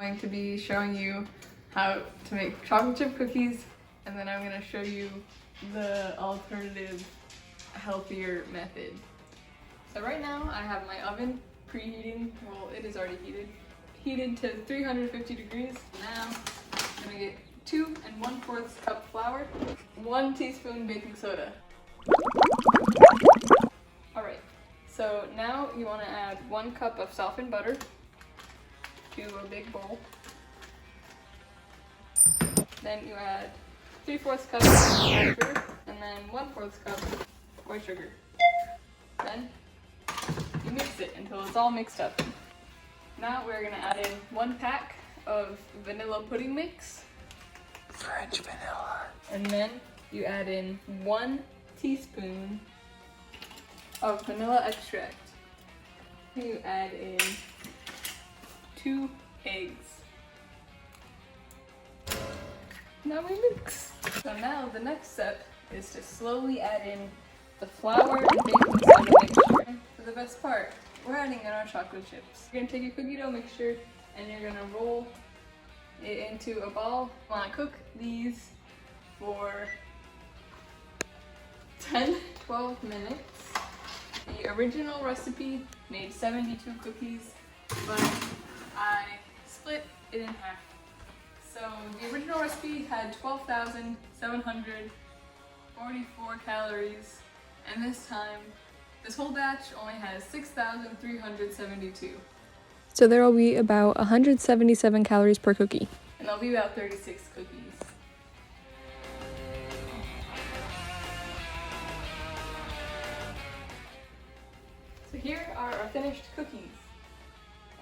I'm going to be showing you how to make chocolate chip cookies, and then I'm going to show you the alternative, healthier method. So right now I have my oven preheating. Well, it is already heated to 350 degrees. Now I'm going to get 2 1/4 cup flour, 1 teaspoon baking soda. Alright, so now you want to add 1 cup of softened butter to a big bowl. Then you add 3/4 cup of sugar, and then 1/4 cup white sugar. Then you mix it until it's all mixed up. Now we're gonna add in 1 pack of vanilla pudding mix. French vanilla. And then you add in 1 teaspoon of vanilla extract. You add in 2 eggs. Now we mix. So now the next step is to slowly add in the flour and baking soda mixture. For the best part, we're adding in our chocolate chips. You're gonna take your cookie dough mixture and you're gonna roll it into a ball. You wanna cook these for 10-12 minutes. The original recipe made 72 cookies, but I split it in half. So the original recipe had 12,744 calories, and this whole batch only has 6,372. So there will be about 177 calories per cookie. And there'll be about 36 cookies. So here are our finished cookies,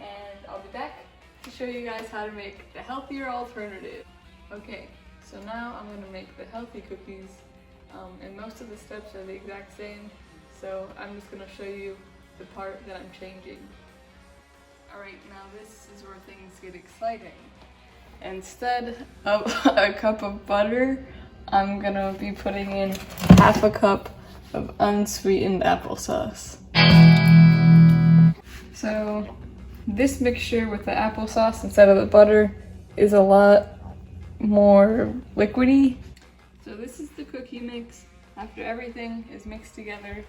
and I'll be back to show you guys how to make the healthier alternative. Okay, so now I'm going to make the healthy cookies, and most of the steps are the exact same, so I'm just going to show you the part that I'm changing. Alright, now this is where things get exciting. Instead of a cup of butter, I'm going to be putting in half a cup of unsweetened applesauce. So this mixture with the applesauce instead of the butter is a lot more liquidy. So this is the cookie mix. After everything is mixed together,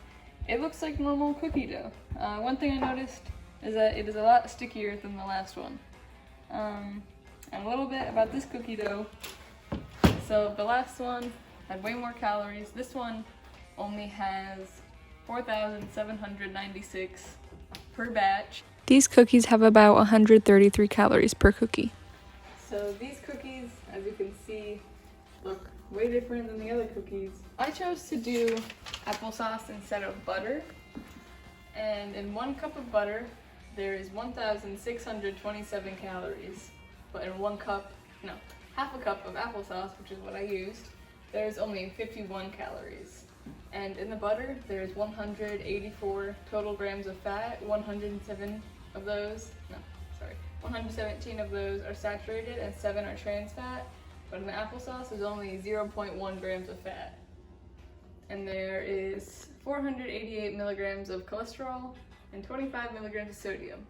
it looks like normal cookie dough. One thing I noticed is that it is a lot stickier than the last one. And a little bit about this cookie dough. So the last one had way more calories. This one only has 4,796 per batch. These cookies have about 133 calories per cookie. So these cookies, as you can see, look way different than the other cookies. I chose to do applesauce instead of butter. And in 1 cup of butter, there is 1,627 calories. But in half a cup of applesauce, which is what I used, there's only 51 calories. And in the butter, there's 184 total grams of fat, 117 of those are saturated and 7 are trans fat. But in the applesauce, there's only 0.1 grams of fat. And there is 488 milligrams of cholesterol and 25 milligrams of sodium.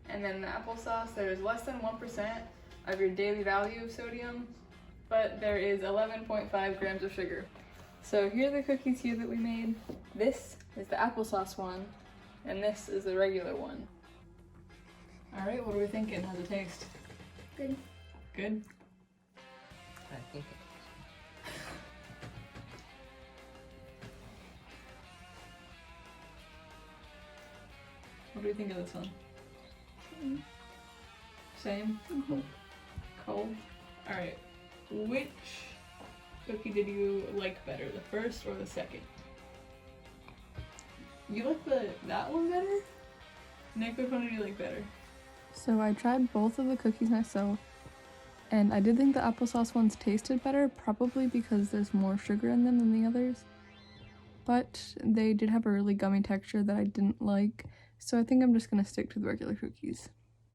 And then in the applesauce, there is less than 1% of your daily value of sodium, but there is 11.5 grams of sugar. So here are the cookies here that we made. This is the applesauce one, and this is the regular one. All right, what are we thinking? How's it taste? Good. Good? I think What do you think of this one? Same? Cold? All right, which cookie did you like better, the first or the second? You like that one better? Nick, which one did you like better? So I tried both of the cookies myself, and I did think the applesauce ones tasted better, probably because there's more sugar in them than the others. But they did have a really gummy texture that I didn't like, so I think I'm just gonna stick to the regular cookies.